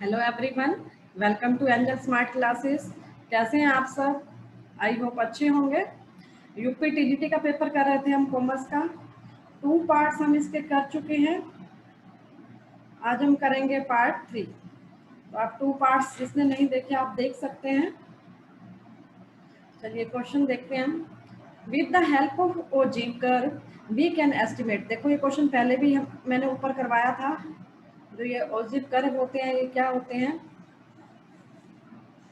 Hello everyone, welcome to Angel Smart Classes. कैसे हैं आप सब? आई होप अच्छे होंगे। यूपी टीजीटी का पेपर कर रहे थे हम कॉमर्स का। 2 पार्ट्स हम इसके कर चुके हैं। आज हम करेंगे पार्ट 3। तो आप 2 पार्ट्स जिसने नहीं देखे आप देख सकते हैं। चलिए क्वेश्चन देखते हैं हम। With the help of ogive curve we can estimate. देखो ये क्वेश्चन पहले भी मैंने ऊपर करवाया था। जो ये ओजीव कर्व होते हैं ये क्या होते हैं,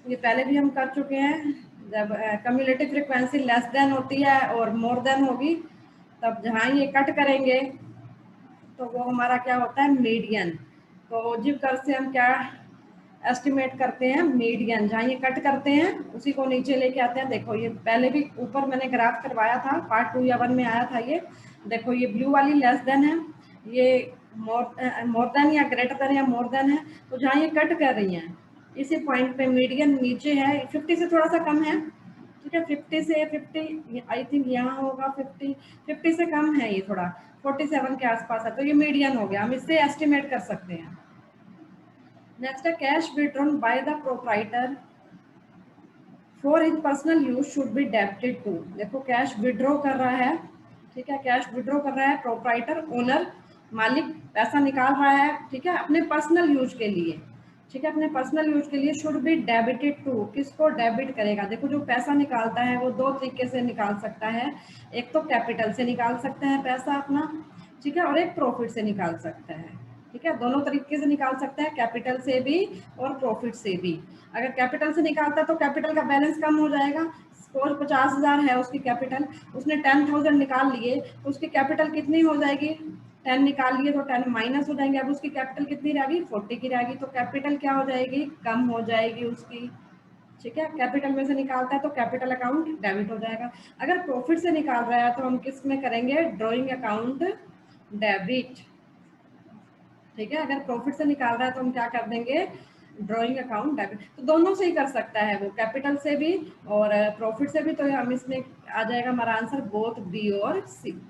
ये पहले भी हम कर चुके हैं। जब कम्युलेटिव फ्रीक्वेंसी लेस देन होती है और मोर देन होगी, तब जहाँ ये कट करेंगे तो वो हमारा क्या होता है, मीडियन। तो ओजिव कर्व से हम क्या एस्टिमेट करते हैं, मीडियन। जहाँ ये कट करते हैं उसी को नीचे लेके आते हैं। देखो ये पहले भी ऊपर मैंने ग्राफ करवाया था, पार्ट 2 या 1 में आया था ये। देखो ये ब्लू वाली लेस देन है, ये मोर देन या ग्रेटर देन या मोर देन है। तो जहाँ ये कट कर रही हैं इसी पॉइंट पे मीडियन नीचे है, 50 से थोड़ा सा कम है, ठीक है। 50 से 50 आई थिंक यहाँ होगा, 50 से कम है, ये थोड़ा 47 के आसपास है। तो ये मीडियन हो गया, हम इससे एस्टिमेट कर सकते हैं। नेक्स्ट है cash withdrawn by the proprietor for his personal use should be debited to. देखो कैश विड्रॉ कर रहा है, ठीक है, कैश विड्रॉ कर रहा है प्रोप्राइटर, ओनर, मालिक पैसा निकाल रहा है, ठीक है, अपने पर्सनल यूज के लिए, ठीक है, अपने पर्सनल यूज के लिए। शुड बी डेबिटेड टू, किसको डेबिट करेगा? देखो जो पैसा निकालता है वो 2 तरीके से निकाल सकता है। एक तो कैपिटल से निकाल सकता है पैसा अपना, ठीक है, और एक प्रॉफिट से निकाल सकता है, ठीक है। दोनों तरीके से निकाल सकता है, कैपिटल से भी और प्रॉफिट से भी। अगर कैपिटल से निकालता है तो कैपिटल का बैलेंस कम हो जाएगा। सपोज 50,000 है उसकी कैपिटल, उसने 10,000 निकाल लिए तो उसकी कैपिटल कितनी हो जाएगी? 10 निकाल लिए तो 10 माइनस हो जाएंगे। अब उसकी कैपिटल कितनी रहेगी? 40 की रहेगी। तो कैपिटल क्या हो जाएगी? कम हो जाएगी उसकी, ठीक है। कैपिटल में से निकालता है तो कैपिटल अकाउंट डेबिट हो जाएगा। अगर प्रॉफिट से निकाल रहा है तो हम किस में करेंगे? ड्रॉइंग अकाउंट डेबिट, ठीक है। अगर प्रॉफिट से निकाल रहा है तो हम क्या कर देंगे? Drawing account debit. तो दोनों से ही कर सकता है वो, कैपिटल से भी और प्रॉफिट से भी। तो हम इसमें आ जाएगा हमारा आंसर बोथ बी और सी।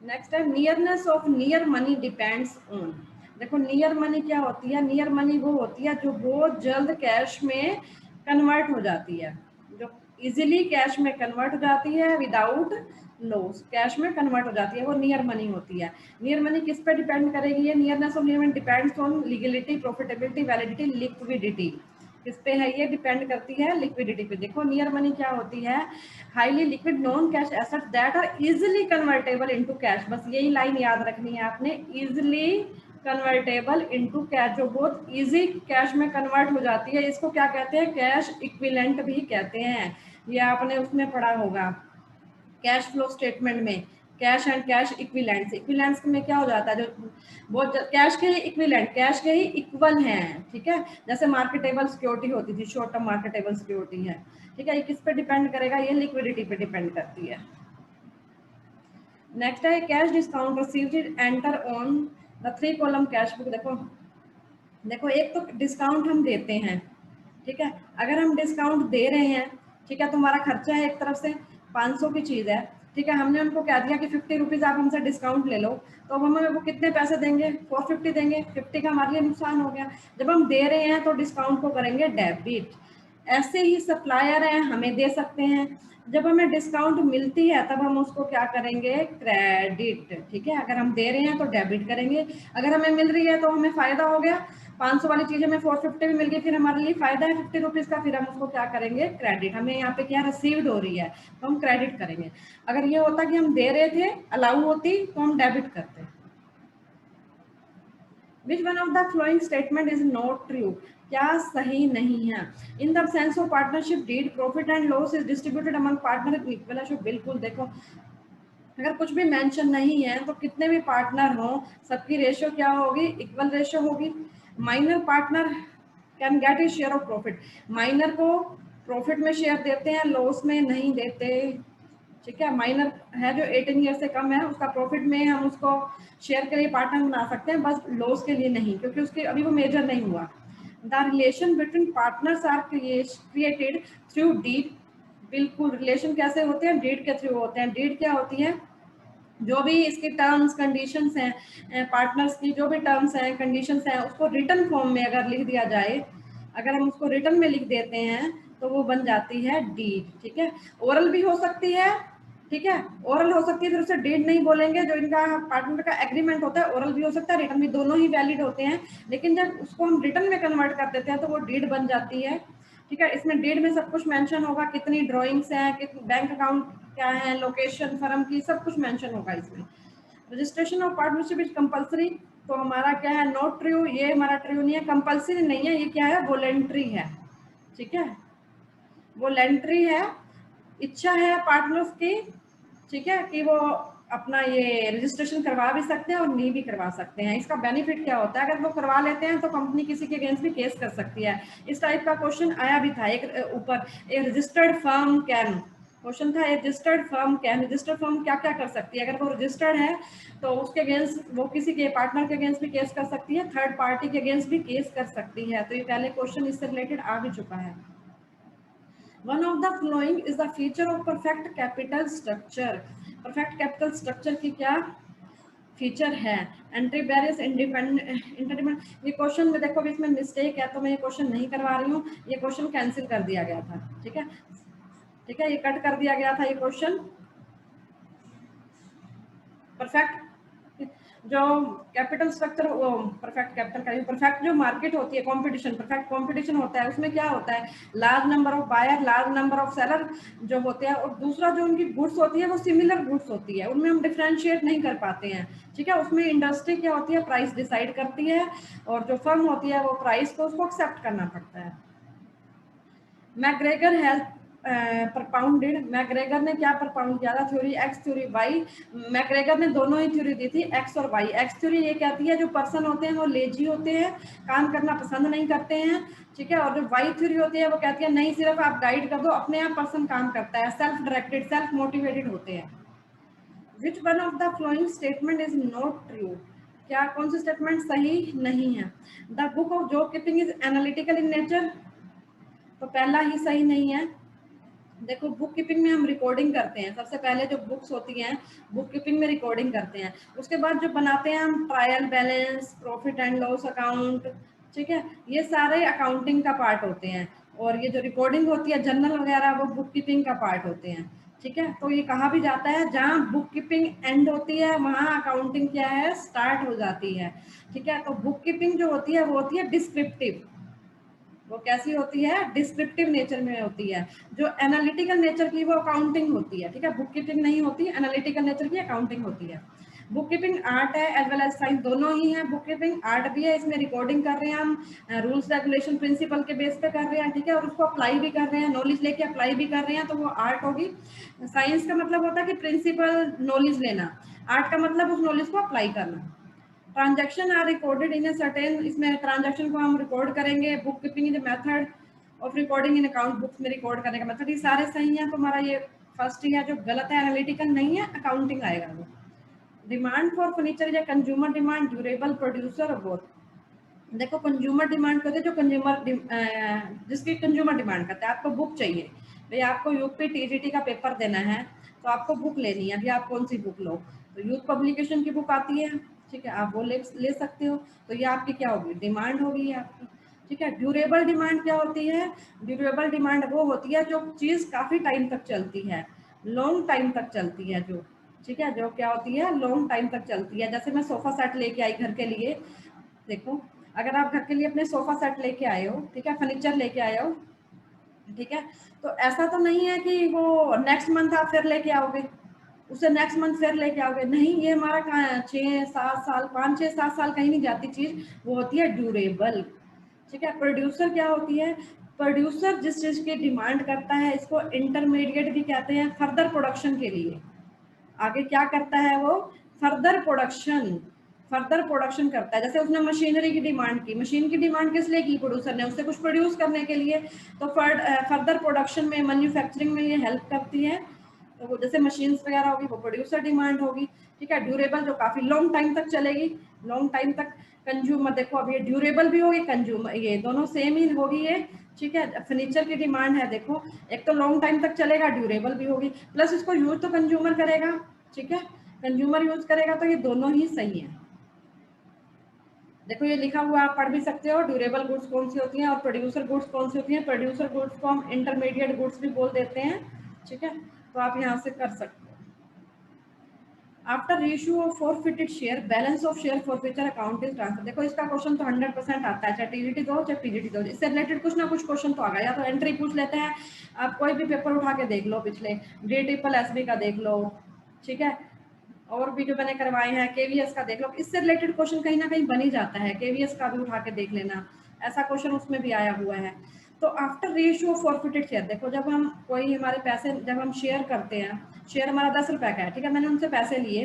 नेक्स्ट है nearness of near money depends on. देखो नियर मनी क्या होती है? नियर मनी वो होती है जो बहुत जल्द कैश में कन्वर्ट हो जाती है, जो इजीली कैश में कन्वर्ट हो जाती है विदाउट लॉस, कैश में कन्वर्ट हो जाती है, वो नियर मनी होती है। नियर मनी किस पे डिपेंड करेगी? ये nearness of near money depends on legality, profitability, validity, liquidity. किस पे है? ये डिपेंड करती है लिक्विडिटी पे। देखो नियर मनी क्या होती है? Highly liquid non cash assets that are easily convertible into cash. बस यही लाइन याद रखनी है आपने, इजिली कन्वर्टेबल इनटू कैश, जो बहुत इजी कैश में कन्वर्ट हो जाती है। इसको क्या कहते हैं? कैश इक्विवेलेंट भी कहते हैं। ये आपने उसमें पढ़ा होगा कैश फ्लो स्टेटमेंट में, cash and cash equivalents. Equivalents में क्या हो जाता है? जो बहुत कैश के ही इक्विवेलेंट, कैश के ही इक्वल हैं, ठीक है। जैसे मार्केटेबल सिक्योरिटी होती थी, शॉर्ट टर्म मार्केटेबल सिक्योरिटी है, ठीक है। ये किस पे डिपेंड करेगा? ये लिक्विडिटी पे डिपेंड करती है। नेक्स्ट है cash discount received enter on the 3 column cash book. देखो एक तो डिस्काउंट हम देते हैं, ठीक है। अगर हम डिस्काउंट दे रहे हैं, ठीक है, तुम्हारा खर्चा है एक तरफ से 500 की चीज़ है, ठीक है, हमने उनको कह दिया कि 50 रुपीज़ आप हमसे डिस्काउंट ले लो, तो अब हमें वो कितने पैसे देंगे? 450 देंगे। 50 का हमारे लिए नुकसान हो गया। जब हम दे रहे हैं तो डिस्काउंट को करेंगे डेबिट। ऐसे ही सप्लायर हैं, हमें दे सकते हैं, जब हमें डिस्काउंट मिलती है तब हम उसको क्या करेंगे? क्रेडिट, ठीक है। अगर हम दे रहे हैं तो डेबिट करेंगे, अगर हमें मिल रही है तो हमें फायदा हो गया, 500 वाली चीज हमें 450 में मिल गई, फिर हमारे लिए फायदा है 50 रुपीज का, फिर हम उसको क्या करेंगे? क्रेडिट। हमें यहाँ पे क्या रिसीव्ड हो रही है तो हम क्रेडिट करेंगे। अगर ये होता कि हम दे रहे थे, अलाउ होती, तो हम डेबिट करते। Which one of the following statement is not true? क्या सही नहीं है? In the sense of partnership deed, profit and loss is distributed among partner in equal ratio। बिल्कुल। देखो अगर कुछ भी मेंशन नहीं है तो कितने भी पार्टनर हो सबकी रेशियो क्या होगी? इक्वल रेशियो होगी। Minor partner can get A share of profit. Minor को प्रॉफिट में शेयर देते हैं, लॉस में नहीं देते, ठीक है। माइनर है जो 18 ईयर से कम है, उसका प्रॉफिट में हम उसको शेयर के लिए पार्टनर बना सकते हैं, बस लॉस के लिए नहीं, क्योंकि उसके अभी वो मेजर नहीं हुआ। The relation between partners are created through deed. बिल्कुल। रिलेशन कैसे होते हैं? डीड के थ्रू होते हैं। डीड क्या होती है? जो भी इसकी टर्म्स कंडीशंस हैं, पार्टनर्स की जो भी टर्म्स हैं कंडीशंस हैं, उसको रिटन फॉर्म में अगर लिख दिया जाए, अगर हम उसको रिटन में लिख देते हैं तो वो बन जाती है डीड। ठीक है, ओरल भी हो सकती है, ठीक है, ओरल हो सकती है, फिर उसे डीड नहीं बोलेंगे। जो इनका पार्टनर का एग्रीमेंट होता है, ओरल भी हो सकता है, रिटन भी, दोनों ही वैलिड होते हैं। लेकिन जब उसको हम रिटन में कन्वर्ट कर देते हैं तो वो डीड बन जाती है। ठीक है, इसमें डीड में सब कुछ मेंशन होगा, कितनी ड्राइंग्स हैं, कितनी बैंक अकाउंट क्या है, लोकेशन फर्म की, सब कुछ मेंशन होगा इसमें। Registration of partnership is compulsory, तो हमारा क्या है, नॉट ट्रू, ये हमारा ट्रू नहीं है, कंपलसरी नहीं है, ये क्या है, वॉलेंट्री है। ठीक है, वॉलेंट्री है, इच्छा है पार्टनर्स की, ठीक है, कि वो अपना ये रजिस्ट्रेशन करवा भी सकते हैं और नहीं भी करवा सकते हैं। इसका बेनिफिट क्या होता है, अगर वो करवा लेते हैं तो कंपनी किसी के अगेंस्ट भी केस कर सकती है। इस टाइप का क्वेश्चन आया भी था एक ऊपर, ए रजिस्टर्ड फर्म कैन, क्वेश्चन था, registered firm can, registered firm क्या क्या कर सकती है, अगर वो रजिस्टर्ड है तो उसके अगेंस्ट वो किसी के पार्टनर के अगेंस्ट भी केस कर सकती है, थर्ड पार्टी के अगेंस्ट भी केस कर सकती है। तो ये पहले क्वेश्चन इससे रिलेटेड आ भी चुका है। One of the following is the feature of perfect capital structure. Perfect capital structure की क्या फीचर है? Entry barriers, independent. ये क्वेश्चन में देखो इसमें मिस्टेक है तो मैं ये क्वेश्चन नहीं करवा रही हूँ, ये क्वेश्चन कैंसिल कर दिया गया था। ठीक है, ठीक है, ये कट कर दिया गया था ये क्वेश्चन। परफेक्ट जो कैपिटल स्ट्रक्चर, परफेक्ट कैपिटल का, परफेक्ट जो मार्केट होती है, कंपटीशन, परफेक्ट कंपटीशन होता है, उसमें क्या होता है, large number of buyer, large number of seller जो होते हैं, और दूसरा जो उनकी गुड्स होती है वो सिमिलर गुड्स होती है, उनमें हम डिफ्रेंशिएट नहीं कर पाते हैं। ठीक है, उसमें इंडस्ट्री क्या होती है, प्राइस डिसाइड करती है, और जो फर्म होती है वो प्राइस को उसको एक्सेप्ट करना पड़ता है। मैकग्रेगर हैज propounded, मैकग्रेगर ने क्या propound किया था, theory X theory Y. McGregor ने दोनों ही थ्योरी दी थी, एक्स और वाई। एक्स थ्योरी ये कहती है जो पर्सन होते हैं वो लेजी होते हैं, काम करना पसंद नहीं करते हैं। ठीक है, और जो वाई थ्योरी होती है वो कहती है नहीं, सिर्फ आप गाइड कर दो, अपने आप पर्सन काम करता है, सेल्फ डायरेक्टेड, सेल्फ मोटिवेटेड होते हैं। विच one of the following statement is not true, क्या कौन सी स्टेटमेंट सही नहीं है? The book of job keeping is analytical in nature, तो पहला ही सही नहीं है। देखो, बुक कीपिंग में हम रिकॉर्डिंग करते हैं, सबसे पहले जो बुक्स होती हैं बुक कीपिंग में रिकॉर्डिंग करते हैं, उसके बाद जो बनाते हैं हम trial balance, profit and loss account. ठीक है, ये सारे अकाउंटिंग का पार्ट होते हैं, और ये जो रिकॉर्डिंग होती है जर्नल वगैरह वो बुक कीपिंग का पार्ट होते हैं। ठीक है, तो ये कहा भी जाता है जहाँ बुक कीपिंग एंड होती है वहाँ अकाउंटिंग क्या है, स्टार्ट हो जाती है। ठीक है, तो बुक कीपिंग जो होती है वो होती है डिस्क्रिप्टिव, वो कैसी होती है, डिस्क्रिप्टिव नेचर में होती है। जो एनालिटिकल नेचर की वो अकाउंटिंग होती है। ठीक है, बुक कीपिंग नहीं होती, एनालिटिकल नेचर की अकाउंटिंग होती है। बुक कीपिंग आर्ट है एज वेल एज साइंस, दोनों ही है। बुक कीपिंग आर्ट भी है, इसमें रिकॉर्डिंग कर रहे हैं हम, रूल्स रेगुलेशन प्रिंसिपल के बेस पे कर रहे हैं। ठीक है, और उसको अप्लाई भी कर रहे हैं, नॉलेज लेके अप्लाई भी कर रहे हैं, तो वो आर्ट होगी। साइंस का मतलब होता है कि प्रिंसिपल नॉलेज लेना, आर्ट का मतलब उस नॉलेज को अप्लाई करना। Transaction are recorded in a certain, इसमें ट्रांजैक्शन को हम रिकॉर्ड करेंगे। Book keeping is method of recording in account books में रिकॉर्ड करने का मेथड। ये सारे सही हैं, तो हमारा ये फर्स्ट ही है। जो गलत है एनालिटिकल नहीं है, अकाउंटिंग आएगा वो। Demand for furniture is consumer demand, durable, producer और बोथ। देखो, कंज्यूमर डिमांड कहते हैं जो कंज्यूमर जिसकी कंज्यूमर डिमांड करता है, आपको बुक चाहिए भाई, आपको यूपी टीजीटी का पेपर देना है तो आपको बुक लेनी है, अभी आप कौन सी बुक लो, तो यूथ पब्लिकेशन की बुक आती है। ठीक है, आप वो ले सकते हो, तो ये आपकी क्या होगी, डिमांड होगी आपकी। ठीक है, ड्यूरेबल डिमांड क्या होती है, ड्यूरेबल डिमांड वो होती है जो चीज़ काफ़ी टाइम तक चलती है, लॉन्ग टाइम तक चलती है जो। ठीक है, जो क्या होती है, लॉन्ग टाइम तक चलती है। जैसे मैं सोफा सेट लेके आई घर के लिए, देखो अगर आप घर के लिए अपने सोफा सेट लेके आए हो, ठीक है, फर्नीचर लेके आए हो, ठीक है, तो ऐसा तो नहीं है कि वो नेक्स्ट मंथ आप फिर लेके आओगे, उसे नेक्स्ट मंथ फिर लेके आओगे, नहीं, ये हमारा कहाँ 6-7 साल, 5-6-7 साल कहीं नहीं जाती चीज, वो होती है ड्यूरेबल। ठीक है, प्रोड्यूसर क्या होती है, प्रोड्यूसर जिस चीज की डिमांड करता है, इसको इंटरमीडिएट भी कहते हैं, फर्दर प्रोडक्शन के लिए। आगे क्या करता है वो, फर्दर प्रोडक्शन, फर्दर प्रोडक्शन करता है। जैसे उसने मशीनरी की डिमांड की, मशीन की डिमांड किस लिए की, प्रोड्यूसर ने, उससे कुछ प्रोड्यूस करने के लिए, तो फर्दर प्रोडक्शन में, मैन्युफैक्चरिंग में ये हेल्प करती है। तो वो जैसे मशीन्स वगैरह होगी वो प्रोड्यूसर डिमांड होगी। ठीक है, ड्यूरेबल जो काफी लॉन्ग टाइम तक चलेगी, लॉन्ग टाइम तक। कंज्यूमर देखो, अब ये ड्यूरेबल भी होगी, कंज्यूमर, ये दोनों सेम ही होगी ये। ठीक है, फर्नीचर की डिमांड है, देखो एक तो लॉन्ग टाइम तक चलेगा, ड्यूरेबल भी होगी, प्लस इसको यूज तो कंज्यूमर करेगा। ठीक है, कंज्यूमर यूज करेगा तो ये दोनों ही सही है। देखो ये लिखा हुआ आप पढ़ भी सकते हो, ड्यूरेबल गुड्स कौन सी होती हैं और प्रोड्यूसर गुड्स कौन सी होती हैं। प्रोड्यूसर गुड्स को हम इंटरमीडिएट गुड्स भी बोल देते हैं, ठीक है, तो आप यहाँ से कर सकते हो। After issue of forfeited share balance of share forfeiture account is transfer. देखो इसका क्वेश्चन तो 100% आता है, चाहे टीजीटी दो चाहे पीजीटी दो, इससे रिलेटेड कुछ ना कुछ क्वेश्चन तो आ गया। या तो एंट्री पूछ लेते हैं, आप कोई भी पेपर उठा के देख लो, पिछले DSSB का देख लो, ठीक है, और भी जो मैंने करवाए हैं, KVS का देख लो, इससे रिलेटेड क्वेश्चन कहीं ना कहीं बन ही जाता है। KVS का भी उठा के देख लेना, ऐसा क्वेश्चन उसमें भी आया हुआ है। तो after reissue of forfeited share, देखो जब हम कोई हमारे पैसे जब हम शेयर करते हैं, शेयर हमारा 10 रुपए का है, ठीक है, मैंने उनसे पैसे लिए,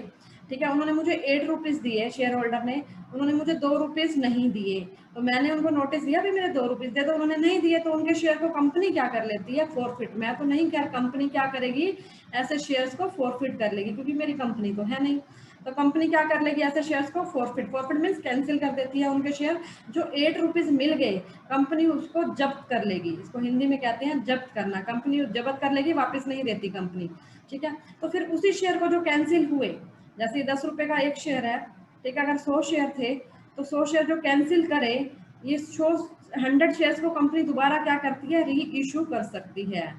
ठीक है, उन्होंने मुझे 8 रुपीज़ दिए, शेयर होल्डर ने, उन्होंने मुझे 2 रुपीज़ नहीं दिए, तो मैंने उनको नोटिस दिया भी मेरे 2 रुपीज़ दे दो, उन्होंने नहीं दिए, तो उनके शेयर को कंपनी क्या कर लेती है, फॉरफिट। मैं तो नहीं कह, कंपनी क्या करेगी, ऐसे शेयर्स को फॉरफिट कर लेगी, क्योंकि मेरी कंपनी तो है नहीं। तो कंपनी क्या कर लेगी, ऐसे शेयर्स को फॉरफिट, फॉरफिट मीन्स कैंसिल कर देती है उनके शेयर। जो 8 रुपीज़ मिल गए, कंपनी उसको जब्त कर लेगी, इसको हिंदी में कहते हैं जब्त करना, कंपनी जब्त कर लेगी, वापस नहीं देती कंपनी, ठीक है। तो फिर उसी शेयर को जो कैंसिल हुए, जैसे 10 रुपए का एक शेयर है, ठीक है, अगर 100 शेयर थे तो 100 शेयर जो कैंसिल करे, ये 100 शेयर्स को कंपनी दोबारा क्या करती है, री इशू कर सकती है,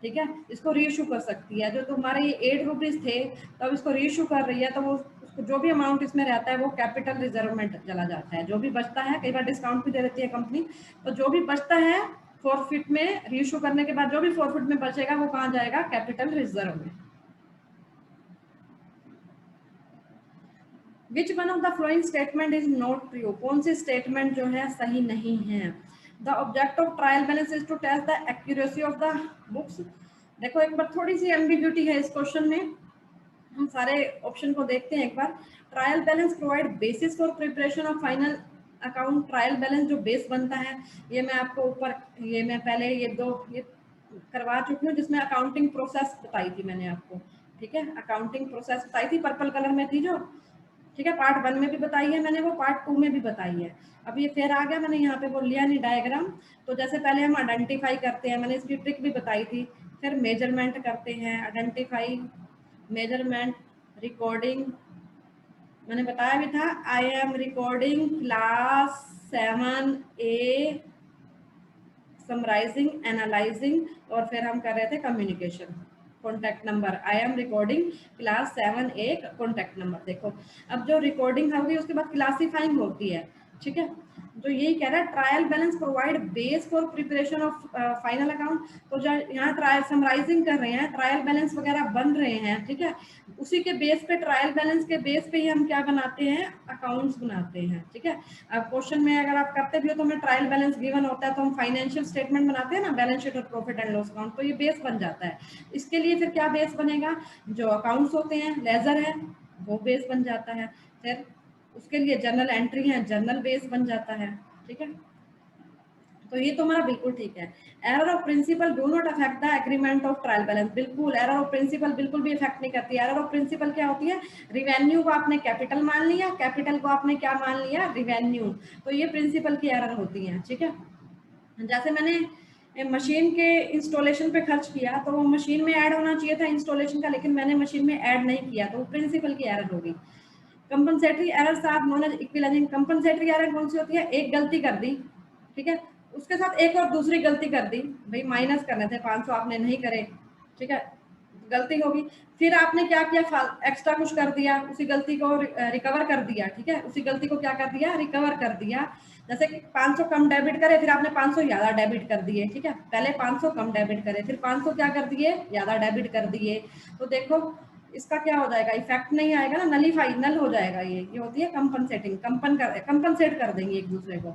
ठीक है, इसको री इशू कर सकती है। जो तुम्हारे ये 8 रुपीज़ थे, तब इसको री इशू कर रही है, तो वो उसको जो भी अमाउंट इसमें रहता है वो कैपिटल रिजर्व में चला जाता है। जो भी बचता है, कई बार डिस्काउंट भी दे देती है कंपनी, तो जो भी बचता है फॉरफिट में, री इशू करने के बाद जो भी फॉरफिट में बचेगा वो कहाँ जाएगा, कैपिटल रिजर्व में। Which one of the following statement is not true, कौन सी स्टेटमेंट जो है सही नहीं है। The object of trial balance is to test the accuracy of the books. देखो एक बार थोड़ी सी एम्बिग्यूटी है इस क्वेश्चन में, हम सारे ऑप्शन को देखते हैं एक बार। Trial balance provide basis for preparation of final account. Trial balance जो बेस बनता है, ये मैं आपको ऊपर, ये मैं पहले ये करवा चुकी हूँ, जिसमें अकाउंटिंग प्रोसेस बताई थी मैंने आपको, ठीक है, अकाउंटिंग प्रोसेस बताई थी, पर्पल कलर में थी जो, ठीक है, पार्ट 1 में भी बताई है मैंने, वो पार्ट 2 में भी बताई है। अब ये फिर आ गया, मैंने यहाँ पे वो लिया नहीं डायग्राम। तो जैसे पहले हम आइडेंटिफाई करते हैं, मैंने इसकी ट्रिक भी बताई थी, फिर मेजरमेंट करते हैं, आइडेंटिफाई, मेजरमेंट, रिकॉर्डिंग, मैंने बताया भी था, I am recording class 7A summarising, analysing, और फिर हम कर रहे थे communication, contact number, I am recording class 7A contact number. देखो अब जो रिकॉर्डिंग होगी उसके बाद क्लासीफाइंग होती है, ठीक है, तो यही कह रहा है trial balance provide base for preparation of final account. तो जो यहाँ ट्रायल समराइजिंग कर रहे हैं, ट्रायल बैलेंस वगैरह बन रहे हैं, ठीक है, उसी के बेस पे, ट्रायल बैलेंस के बेस पे ही हम क्या बनाते हैं, अकाउंट्स बनाते हैं, ठीक है। अब क्वेश्चन में अगर आप करते भी हो तो हमें ट्रायल बैलेंस गिवन होता है, तो हम फाइनेंशियल स्टेटमेंट बनाते हैं ना, बैलेंस शीट और प्रॉफिट एंड लॉस अकाउंट, तो ये बेस बन जाता है। इसके लिए फिर क्या बेस बनेगा, जो अकाउंट्स होते हैं, लेजर है वो बेस बन जाता है, फिर उसके लिए जर्नल एंट्री है, जर्नल बेस बन जाता है, ठीक है। तो ये तो हमारा बिल्कुल ठीक है। Error of principle do not affect the agreement of trial balance, बिल्कुल एरर ऑफ प्रिंसिपल बिल्कुल भी इफेक्ट नहीं करती है। एरर ऑफ प्रिंसिपल क्या होती है, रिवेन्यू को आपने कैपिटल मान लिया, कैपिटल को आपने क्या मान लिया, रिवेन्यू, तो ये प्रिंसिपल की एरर होती है, ठीक है। जैसे मैंने मशीन के इंस्टॉलेशन पे खर्च किया, तो वो मशीन में ऐड होना चाहिए था इंस्टॉलेशन का, लेकिन मैंने मशीन में ऐड नहीं किया, तो वो प्रिंसिपल की एरर होगी। Compensatory errors are known as equalising. Compensatory error कौन सी होती है, एक गलती कर दी, ठीक है, उसके साथ एक और दूसरी गलती कर दी, भाई माइनस करने थे 500 आपने नहीं करे, ठीक है, गलती होगी, फिर आपने क्या किया, एक्स्ट्रा कुछ कर दिया, उसी गलती को रिकवर कर दिया, ठीक है, उसी गलती को क्या कर दिया, रिकवर कर दिया। जैसे 500 कम डेबिट करे, फिर आपने 500 ज्यादा डेबिट कर दिए, ठीक है, पहले 500 कम डेबिट करे, फिर 500 क्या कर दिए, ज्यादा डेबिट कर दिए, तो देखो इसका क्या हो जाएगा, इफेक्ट नहीं आएगा ना, नलीफाई, नल हो जाएगा। ये होती है कंपनसेटिंग, कंपनसेट कर देंगे एक दूसरे को,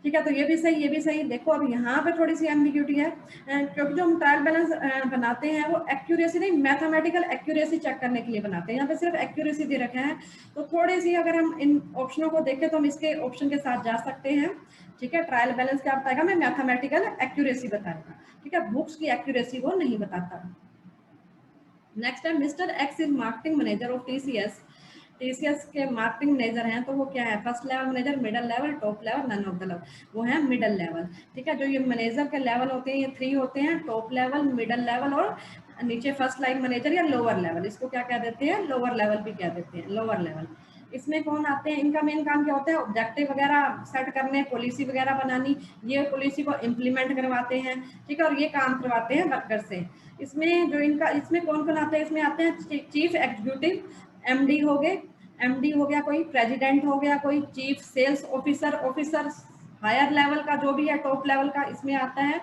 ठीक है, तो ये भी सही, ये भी सही। देखो अब यहाँ पे थोड़ी सी एम्बिग्यूटी है, क्योंकि जो हम ट्रायल बैलेंस बनाते हैं वो एक्यूरेसी नहीं, मैथमेटिकल एक्यूरेसी चेक करने के लिए बनाते हैं, यहाँ पे सिर्फ एक्यूरेसी दे रखे हैं, तो थोड़ी सी अगर हम इन ऑप्शनों को देखें तो हम इसके ऑप्शन के साथ जा सकते हैं, ठीक है। ट्रायल बैलेंस क्या बताएगा, मैं मैथमेटिकल एक्यूरेसी बताएगा, ठीक है, बुक्स की एक्यूरेसी वो नहीं बताता। नेक्स्ट है mister X is marketing manager of TCS. TCS के मार्केटिंग मैनेजर हैं, तो वो क्या है, first level manager, middle level, top level, none of the level, वो है मिडिल लेवल, ठीक है। जो ये मैनेजर के लेवल होते हैं ये 3 होते हैं, टॉप लेवल, मिडिल लेवल और नीचे फर्स्ट लाइन मैनेजर या लोअर लेवल, इसको क्या कह देते हैं, लोअर लेवल भी कह देते हैं, लोअर लेवल। इसमें कौन आते हैं, इनका मेन काम क्या होता है, ऑब्जेक्टिव वगैरह सेट करने, पॉलिसी वगैरह बनानी, ये पॉलिसी को इम्प्लीमेंट करवाते हैं, ठीक है, और ये काम करवाते हैं वर्कर से। इसमें जो इनका, इसमें कौन कौन आते हैं, इसमें आते हैं चीफ एग्जीक्यूटिव, एमडी हो गए, एमडी हो गया कोई, प्रेसिडेंट हो गया कोई, chief sales officer, officer higher level का जो भी है, टॉप लेवल का इसमें आता है,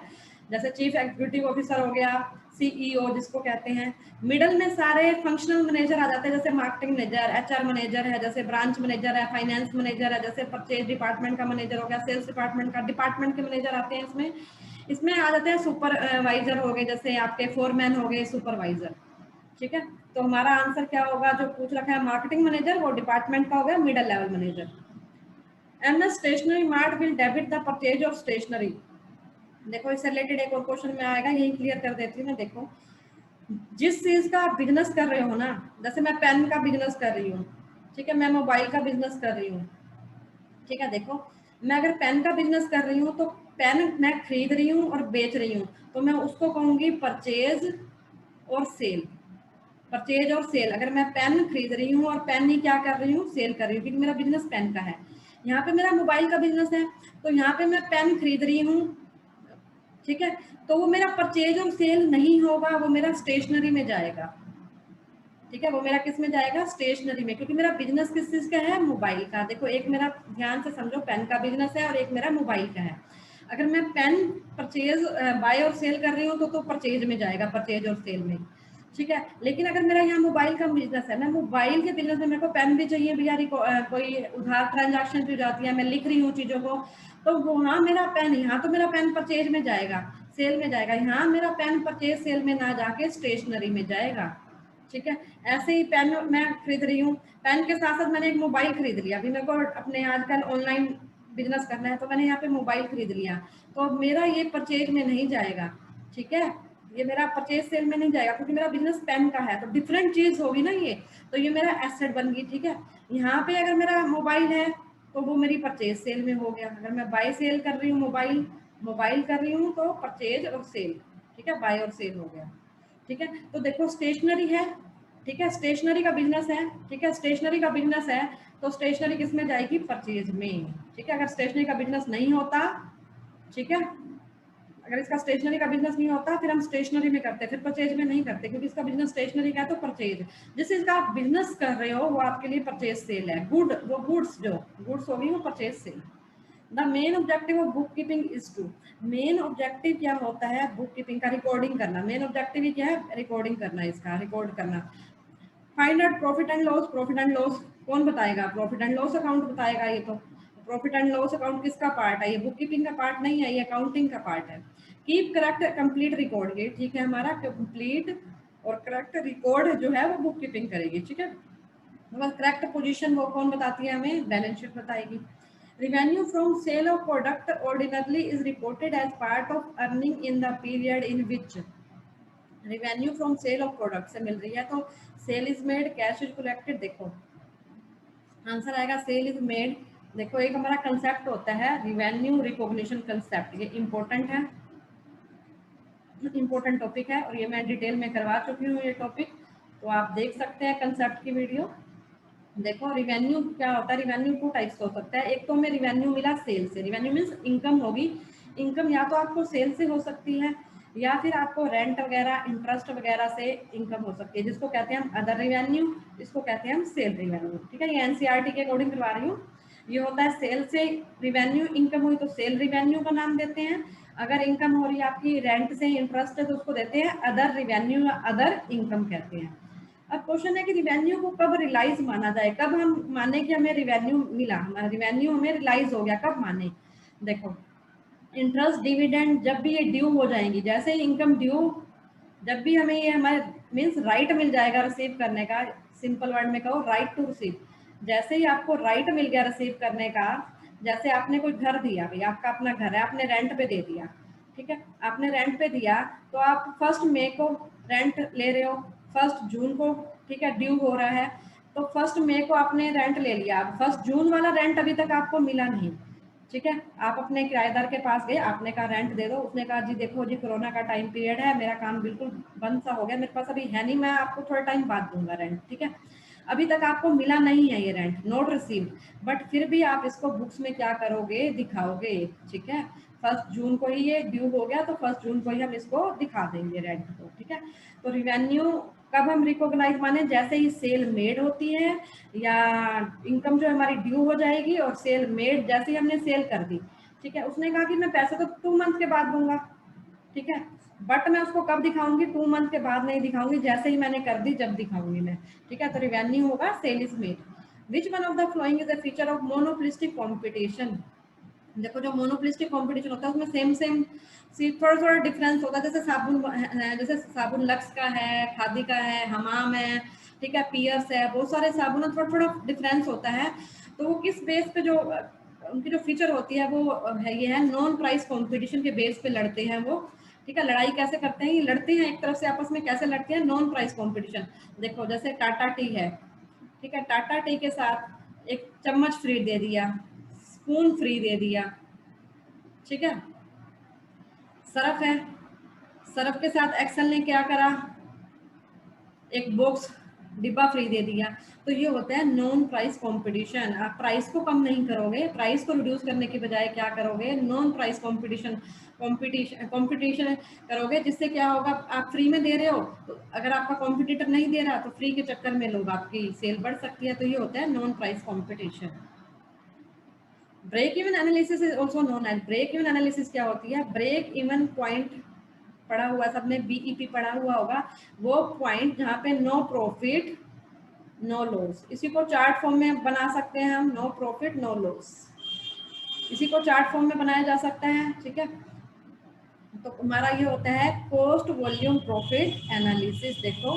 जैसे चीफ एग्जीक्यूटिव ऑफिसर हो गया, सीईओ जिसको कहते हैं। मिडल में सारे फंक्शनल मैनेजर आ जाते हैं, जैसे मार्केटिंग मैनेजर, एचआर मैनेजर है, जैसे ब्रांच मैनेजर है, फाइनेंस मैनेजर है, जैसे परचेज डिपार्टमेंट का मैनेजर हो गया, सेल्स डिपार्टमेंट का, डिपार्टमेंट के मैनेजर आते हैं इसमें। इसमें आ जाते हैं सुपरवाइजर हो गए, जैसे आपके फोरमैन हो गए, सुपरवाइजर, ठीक है। तो हमारा आंसर क्या होगा, जो पूछ रखा है मार्केटिंग मैनेजर, वो डिपार्टमेंट का हो गया middle level manager. MS stationery mart will debit the purchase of stationery. देखो इससे रिलेटेड एक और क्वेश्चन में आएगा, यही क्लियर कर देती हूँ मैं। देखो जिस चीज का आप बिजनेस कर रहे हो ना, जैसे मैं पेन का बिजनेस कर रही हूँ, ठीक है, मैं मोबाइल का बिजनेस कर रही हूँ, ठीक है। देखो मैं अगर पेन का बिजनेस कर रही हूँ, तो पेन मैं खरीद रही हूँ और बेच रही हूँ, तो मैं उसको कहूंगी परचेज और सेल। परचेज और सेल, अगर मैं पेन खरीद रही हूँ और पेन ही क्या कर रही हूँ, सेल कर रही हूँ, क्योंकि मेरा बिजनेस पेन का है। यहाँ पे मेरा मोबाइल का बिजनेस है, तो यहाँ पे मैं पेन खरीद रही हूँ, ठीक है, तो वो मेरा परचेज और सेल नहीं होगा, वो मेरा स्टेशनरी में जाएगा, ठीक है, वो मेरा किस में जाएगा, स्टेशनरी में, क्योंकि मेरा बिजनेस किस चीज का है, मोबाइल का। देखो एक मेरा, ध्यान से समझो, पेन का बिजनेस है और एक मेरा मोबाइल का है। अगर मैं पेन परचेज बाय और सेल कर रही हूँ, तो परचेज में जाएगा, परचेज और सेल में, ठीक है। लेकिन अगर मेरा यहाँ मोबाइल का बिजनेस है, मैं मोबाइल के बिजनेस में, मेरे को पेन भी चाहिए भैया, कोई उधार ट्रांजैक्शन भी हो जाती है, मैं लिख रही हूँ चीजों को, तो वहाँ मेरा पेन, यहाँ तो मेरा पेन परचेज में जाएगा, सेल में जाएगा, यहाँ मेरा पेन परचेज सेल में ना जाके स्टेशनरी में जाएगा, ठीक है। ऐसे ही पेन मैं खरीद रही हूँ, पेन के साथ साथ मैंने एक मोबाइल खरीद लिया, अभी मेरे को अपने आजकल ऑनलाइन बिजनेस करना है, तो मैंने यहाँ पे मोबाइल खरीद लिया, तो मेरा ये परचेज में नहीं जाएगा, ठीक है, ये मेरा परचेज सेल में नहीं जाएगा, क्योंकि मेरा बिजनेस पेन का है, तो डिफरेंट चीज होगी ना ये, तो ये मेरा एसेट बन गई, ठीक है। यहाँ पे अगर मेरा मोबाइल है, तो वो मेरी परचेज सेल में हो गया। अगर मैं बाय सेल कर रही हूँ, मोबाइल मोबाइल कर रही हूँ, तो परचेज और सेल, ठीक है, बाय और सेल हो गया, ठीक है। तो देखो स्टेशनरी है, ठीक है, स्टेशनरी का बिजनेस है, ठीक है, स्टेशनरी का बिजनेस है, तो स्टेशनरी किस में जाएगी, परचेज में, ठीक है। अगर स्टेशनरी का बिजनेस नहीं होता, ठीक है, अगर इसका स्टेशनरी का बिजनेस नहीं होता, फिर हम स्टेशनरी में करते, फिर परचेज में नहीं करते, क्योंकि इसका बिजनेस स्टेशनरी का है, तो परचेज, जिस चीज का आप बिजनेस कर रहे हो, वो आपके लिए परचेज सेल है। गुड, वो गुड्स, जो गुड्स होगी वो purchase sale. The main objective of book keeping is to, main objective क्या होता है बुक कीपिंग का, रिकॉर्डिंग करना, मेन ऑब्जेक्टिव ही क्या है, रिकॉर्डिंग करना, इसका रिकॉर्ड करना। Find out profit and loss, profit and loss कौन बताएगा, प्रॉफिट एंड लॉस अकाउंट बताएगा, ये तो प्रॉफिट एंड लॉस अकाउंट किसका पार्ट है, ये बुक कीपिंग का पार्ट नहीं है, ये अकाउंटिंग का पार्ट है। कीप करेक्ट कंप्लीट रिकॉर्ड, ये ठीक है, हमारा कंप्लीट और करेक्ट रिकॉर्ड जो है वो बुक कीपिंग करेगी, ठीक है। करेक्ट पोजीशन वो कौन बताती है हमें, बैलेंस शीट बताएगी। Revenue from sale of product ordinarily is reported as part of earning in the period in which, revenue from sale of product से मिल रही है, तो sale is made, cash is collected। देखो आंसर आएगा cell is made. देखो एक हमारा concept होता है रिवेन्यू रिकॉग्निशन कंसेप्ट, ये इंपॉर्टेंट है, इंपॉर्टेंट टॉपिक है, और ये मैं डिटेल में करवा चुकी हूँ ये टॉपिक, तो आप देख सकते हैं कंसेप्ट की वीडियो। देखो रिवेन्यू क्या होता है, रिवेन्यू टू टाइप्स हो सकता है, एक तो हमें रिवेन्यू मिला सेल से, रिवेन्यू मीन्स इनकम होगी, इनकम या तो आपको सेल से हो सकती है, या फिर आपको रेंट वगैरह, इंटरेस्ट वगैरह से इनकम हो सकती है, जिसको कहते हैं हम अदर रिवेन्यू, इसको कहते हैं हम सेल रिवेन्यू, ठीक है। ये एनसीईआरटी के अकॉर्डिंग करवा रही हूँ। ये होता है सेल से रिवेन्यू इनकम हुई तो सेल रिवेन्यू का नाम देते हैं, अगर इनकम हो रही है आपकी रेंट से, इंटरेस्ट है, तो उसको देते हैं अदर रिवेन्यू, अदर इनकम कहते हैं। अब क्वेश्चन है कि रिवेन्यू को कब रियलाइज माना जाए, कब हम माने कि हमें रिवेन्यू मिला, हमारा रिवेन्यू हमें रियलाइज हो गया, कब माने। देखो इंटरेस्ट डिविडेंड जब भी ये ड्यू हो जाएंगी, जैसे ही इनकम ड्यू, जब भी हमें ये हमारे मीन्स राइट मिल जाएगा रिसीव करने का, सिंपल वर्ड में कहो राइट टू रिसीव, जैसे ही आपको राइट मिल गया रिसीव करने का, जैसे आपने कोई घर दिया, भाई आपका अपना घर है, आपने रेंट पे दे दिया, ठीक है, आपने रेंट पे दिया, तो आप 1 मई को रेंट ले रहे हो, 1 जून को, ठीक है, ड्यू हो रहा है, तो 1 मई को आपने रेंट ले लिया, अब 1 जून वाला रेंट अभी तक आपको मिला नहीं, ठीक है, आप अपने किराएदार के पास गए, आपने कहा रेंट दे दो, उसने कहा जी देखो जी कोरोना का टाइम पीरियड है, मेरा काम बिल्कुल बंद सा हो गया, मेरे पास अभी है नहीं, मैं आपको थोड़ा टाइम बाद दूंगा रेंट। ठीक है, अभी तक आपको मिला नहीं है ये रेंट, नॉट रिसीव्ड, बट फिर भी आप इसको बुक्स में क्या करोगे, दिखाओगे। ठीक है, 1 जून को ही ये ड्यू हो गया, तो 1 जून को ही हम इसको दिखा देंगे रेंट को। ठीक है, तो रिवेन्यू कब हम रिकॉग्नाइज माने, जैसे ही सेल मेड होती है या इनकम जो हमारी ड्यू हो जाएगी, और सेल मेड जैसे ही हमने सेल कर दी। ठीक है, उसने कहा कि मैं पैसे तो 2 मंथ के बाद दूंगा। ठीक है, बट मैं उसको कब दिखाऊंगी, 2 मंथ के बाद नहीं दिखाऊंगी, जैसे ही मैंने कर दी जब दिखाऊंगी मैं। ठीक है, तो रिवेन्यू होगा sale is made. Which one of the following is a feature of monopolistic competition. देखो जो मोनोपोलिस्टिक कंपटीशन होता है उसमें सेम सेम थोड़ा थोड़ा डिफरेंस होता है, जैसे साबुन लक्स का है, खादी का है, हमाम है, ठीक है, पियर्स है, बहुत सारे साबुन, थोड़ा थोड़ा डिफरेंस होता है। तो वो किस बेस पे जो उनकी जो फीचर होती है वो है, ये है नॉन प्राइस कंपटीशन के बेस पे लड़ते हैं वो। ठीक है, लड़ाई कैसे करते हैं, ये लड़ते हैं एक तरफ से आपस में, कैसे लड़ते हैं, नॉन प्राइस कंपटीशन। देखो जैसे टाटा टी है, ठीक है, टाटा टी के साथ एक चम्मच फ्री दे दिया, स्पून फ्री दे दिया। ठीक है, सरफ है, सरफ के साथ एक्सेल ने क्या करा, एक बॉक्स डिब्बा फ्री दे दिया। तो ये होता है नॉन प्राइस कंपटीशन। आप प्राइस को कम नहीं करोगे, प्राइस को रिड्यूस करने के बजाय क्या करोगे, नॉन प्राइस कंपटीशन करोगे, जिससे क्या होगा, आप फ्री में दे रहे हो, तो अगर आपका कॉम्पिटिटर नहीं दे रहा तो फ्री के चक्कर में लोग आपकी सेल बढ़ सकती है। तो ये होता है non price competition. Break even analysis is also known as, break even analysis क्या होती है, ब्रेक इवन पॉइंट पढ़ा हुआ सबने, बीईपी पढ़ा हुआ होगा, वो पॉइंट जहाँ पे नो प्रॉफिट नो लॉस, इसी को चार्ट फॉर्म में बना सकते हैं हम, नो प्रॉफिट नो लॉस, इसी को चार्ट फॉर्म में बनाया जा सकता है। ठीक है, तो हमारा ये होता है कॉस्ट वॉल्यूम प्रॉफिट एनालिसिस। देखो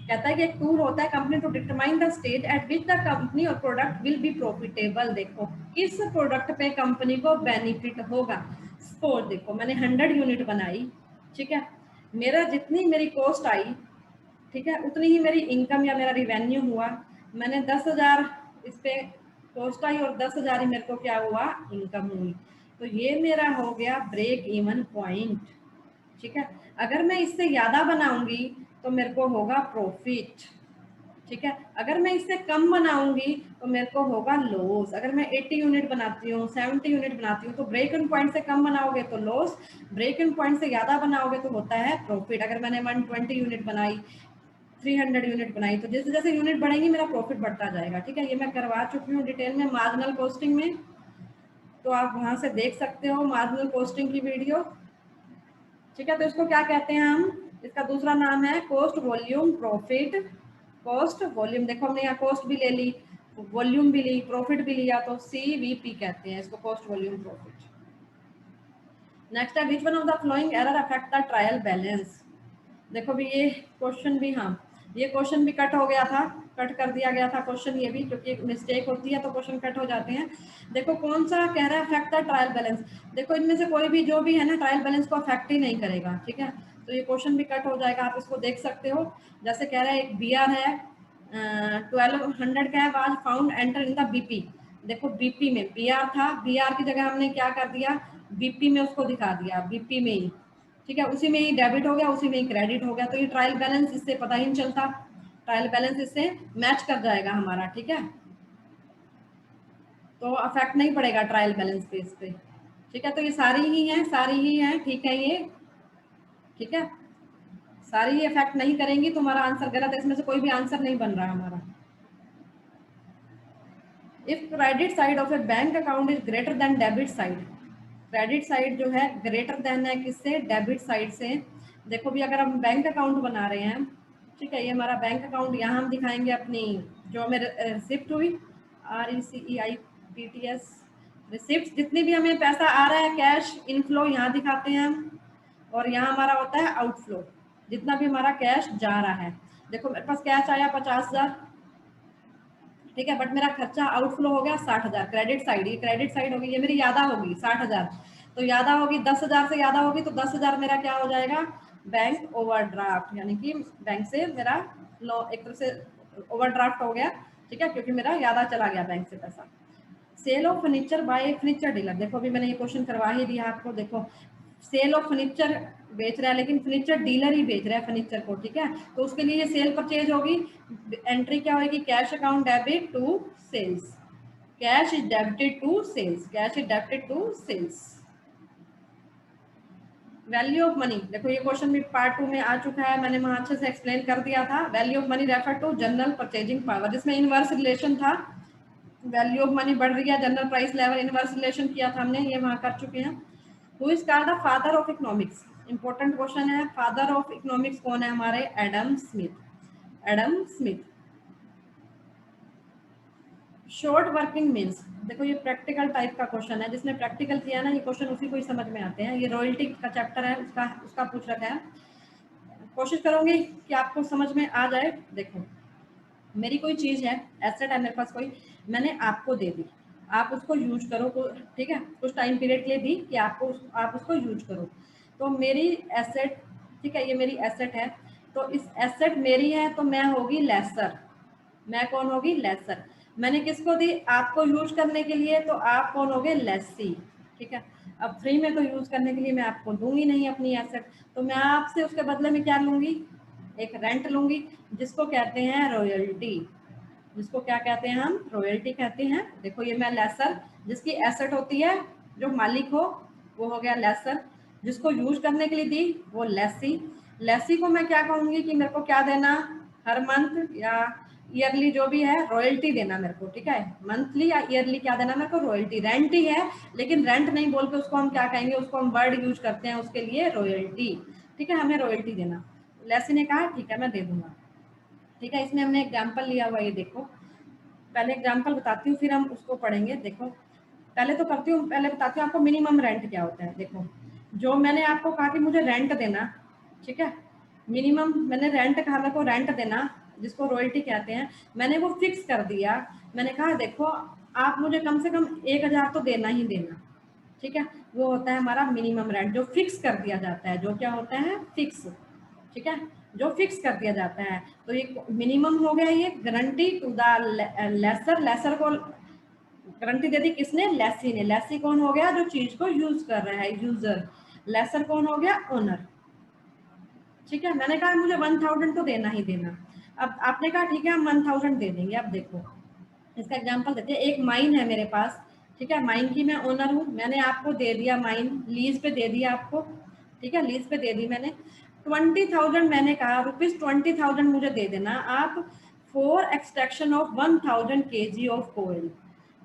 कहता है कि एक टूल होता है company to determine the stage at which the company और प्रोडक्ट विल बी प्रॉफिटेबल। देखो किस प्रोडक्ट पे कंपनी को बेनिफिट होगा। सपोज देखो मैंने 100 यूनिट बनाई, ठीक है, मेरा जितनी मेरी कॉस्ट आई, ठीक है, उतनी ही मेरी इनकम या मेरा रिवेन्यू हुआ। मैंने 10,000 इस पे कॉस्ट आई और 10,000 ही मेरे को क्या हुआ, इनकम हुई। तो ये मेरा हो गया ब्रेक इवन पॉइंट। ठीक है, अगर मैं इससे ज्यादा बनाऊंगी तो मेरे को होगा प्रॉफिट। ठीक है, अगर मैं इससे कम बनाऊंगी तो मेरे को होगा लॉस। अगर मैं 80 यूनिट बनाती हूँ, 70 यूनिट बनाती हूँ, तो ब्रेक इवन पॉइंट से कम बनाओगे तो लॉस, ब्रेक इवन पॉइंट से ज्यादा बनाओगे तो होता है प्रॉफिट। अगर मैंने 120 यूनिट बनाई, 300 यूनिट बनाई, तो जैसे जैसे यूनिट बढ़ेंगी मेरा प्रॉफिट बढ़ता जाएगा। ठीक है, ये मैं करवा चुकी हूँ डिटेल में मार्जिनल कॉस्टिंग में, तो आप वहां से देख सकते हो मार्जिनल कॉस्टिंग की वीडियो। ठीक है, तो इसको क्या कहते हैं हम, इसका दूसरा नाम है cost volume profit. Cost volume, देखो हमने यहाँ कॉस्ट भी ले ली, वॉल्यूम भी ली, प्रॉफिट भी लिया, तो CVP कहते हैं इसको, कॉस्ट वॉल्यूम प्रॉफिट। नेक्स्ट है विच one of the flowing error affect the trial balance. देखो भी ये क्वेश्चन भी, हाँ ये क्वेश्चन भी कट हो गया था, कट कर दिया गया था क्वेश्चन ये भी, क्योंकि एक मिस्टेक होती है तो क्वेश्चन कट हो जाते हैं। देखो कौन सा कह रहा है अफेक्ट द ट्रायल बैलेंस। देखो इनमें से कोई भी जो भी है ना ट्रायल बैलेंस को अफेक्ट ही नहीं करेगा। ठीक है, तो ये क्वेश्चन भी कट हो जाएगा, आप इसको देख सकते हो। जैसे कह रहा है एक BR है 1200 का है, आज found enter in the BP। देखो BP में BR था, BR की जगह हमने क्या कर दिया, BP में उसको दिखा दिया, BP में ही। ठीक है, उसी में ही डेबिट हो गया, उसी में ही क्रेडिट हो गया, तो ये ट्रायल बैलेंस इससे पता ही नहीं चलता, ट्रायल बैलेंस इससे मैच कर जाएगा हमारा। ठीक है, तो अफेक्ट नहीं पड़ेगा ट्रायल बैलेंस पे इस पे। ठीक है, तो ये सारी ही हैं, सारी ही हैं, ठीक है ये, ठीक है, सारी ही इफेक्ट नहीं करेंगी, तो हमारा आंसर गलत है, इसमें से कोई भी आंसर नहीं बन रहा हमारा। If credit side of A bank account is greater than debit side, credit side जो है ग्रेटर देन है किससे, डेबिट साइड से। देखो भी अगर हम बैंक अकाउंट बना रहे हैं, ठीक है, ये हमारा बैंक अकाउंट, यहाँ हम दिखाएंगे अपनी जो हमें रिसिप्ट हुई, RECEIPTS रिसिप्ट, जितनी भी हमें पैसा आ रहा है कैश इनफ्लो यहाँ दिखाते हैं हम, और यहाँ हमारा होता है आउटफ्लो, जितना भी हमारा कैश जा रहा है। देखो मेरे पास कैश आया 50,000, ठीक है, बट मेरा खर्चा आउटफ्लो हो गया 60,000, क्रेडिट साइड, ये क्रेडिट साइड होगी, ये मेरी यादा होगी 60,000, तो यादा होगी 10,000 से यादा होगी, तो 10,000 मेरा क्या हो जाएगा, बैंक ओवरड्राफ्ट, यानी कि बैंक से मेरा लो एक तरह से ओवरड्राफ्ट हो गया। ठीक है, क्योंकि मेरा यादा चला गया बैंक से पैसा। Sale of furniture by furniture dealer, देखो अभी मैंने ये क्वेश्चन करवा ही दिया आपको, देखो सेल ऑफ फर्नीचर बेच रहा है लेकिन फर्नीचर डीलर ही बेच रहा है फर्नीचर को, ठीक है, तो उसके लिए ये सेल परचेज होगी, एंट्री क्या होगी, cash account debit to sales, cash is debited to sales, cash is debited to sales. Value of money, देखो ये क्वेश्चन भी पार्ट 2 में आ चुका है, मैंने वहां अच्छे से एक्सप्लेन कर दिया था। Value of money refer to general purchasing power, जिसमें इनवर्स रिलेशन था, वैल्यू ऑफ मनी बढ़ रही है, general price level inverse relation किया था हमने, ये वहां कर चुके हैं। Who is called the father of economics, important question है, फादर ऑफ इकोनॉमिक्स कौन है हमारे, Adam Smith, Adam Smith. Short working means, देखो ये प्रैक्टिकल टाइप का क्वेश्चन है, जिसने प्रैक्टिकल किया ना ये क्वेश्चन उसी को ही समझ में आते हैं, ये रॉयल्टी का चैप्टर है, उसका उसका पूछ रखा है, कोशिश करूंगी कि आपको समझ में आ जाए। देखो मेरी कोई चीज है, एसेट है मेरे पास कोई, मैंने आपको दे दी, आप उसको यूज करो, ठीक है, कुछ टाइम पीरियड के लिए दी कि आप उसको यूज करो, तो मेरी एसेट, ठीक है, ये मेरी एसेट है, तो इस एसेट मेरी है तो मैं होगी लेसर, मैं कौन होगी, लेसर। मैंने किसको दी, आपको यूज करने के लिए, तो आप कौन होगे, लेसी, ठीक है। अब फ्री में तो यूज करने के लिए मैं आपको दूंगी नहीं अपनी एसेट, तो मैं आपसे उसके बदले में क्या लूंगी, एक रेंट लूंगी, जिसको कहते हैं रॉयल्टी, जिसको क्या कहते हैं हम, रॉयल्टी कहते हैं। देखो ये मैं लेसर, जिसकी एसेट होती है, जो मालिक हो वो हो गया लेसर, जिसको यूज करने के लिए दी वो लेसी, लेसी को मैं क्या कहूंगी कि मेरे को क्या देना, हर मंथ या ईयरली जो भी है रॉयल्टी देना मेरे को, ठीक है, मंथली या ईयरली क्या देना मेरे को, रॉयल्टी, रेंट ही है लेकिन रेंट नहीं बोल के उसको हम क्या कहेंगे, उसको हम वर्ड यूज करते हैं उसके लिए, रॉयल्टी, ठीक है, हमें रॉयल्टी देना। लेसी ने कहा ठीक है मैं दे दूंगा, ठीक है। इसमें हमने एग्जाम्पल लिया हुआ, ये देखो, पहले एग्जाम्पल बताती हूँ फिर हम उसको पढ़ेंगे। देखो पहले तो करती हूँ, पहले बताती हूँ आपको मिनिमम रेंट क्या होता है। देखो जो मैंने आपको कहा कि मुझे रेंट देना, ठीक है, मिनिमम मैंने रेंट कहा, मेरे को रेंट देना जिसको रॉयल्टी कहते हैं, मैंने वो फिक्स कर दिया, मैंने कहा देखो आप मुझे कम से कम 1000 तो देना ही देना, ठीक है, वो होता है हमारा मिनिमम रेंट, जो फिक्स कर दिया जाता है, जो क्या होता है, फिक्स, ठीक है, जो फिक्स कर दिया जाता है। तो ये मिनिमम हो गया, ये guarantee to the lessor, lessor को गारंटी दे दी किसने, लेसी ने, लेसी कौन हो गया, जो चीज को यूज कर रहा है, यूजर, लेसर कौन हो गया, ओनर, ठीक है। मैंने कहा मुझे 1000 तो देना ही देना, अब आपने कहा ठीक है हम 1000 दे देंगे। अब देखो इसका एग्जांपल देते हैं, एक माइन है मेरे पास, ठीक है, माइन की मैं ओनर हूँ, मैंने आपको दे दिया माइन, लीज पे दे दिया आपको, ठीक है, लीज पे दे दी मैंने, 20,000 मैंने कहा, ₹20,000 मुझे दे देना आप for extraction of 1000 kg of coal,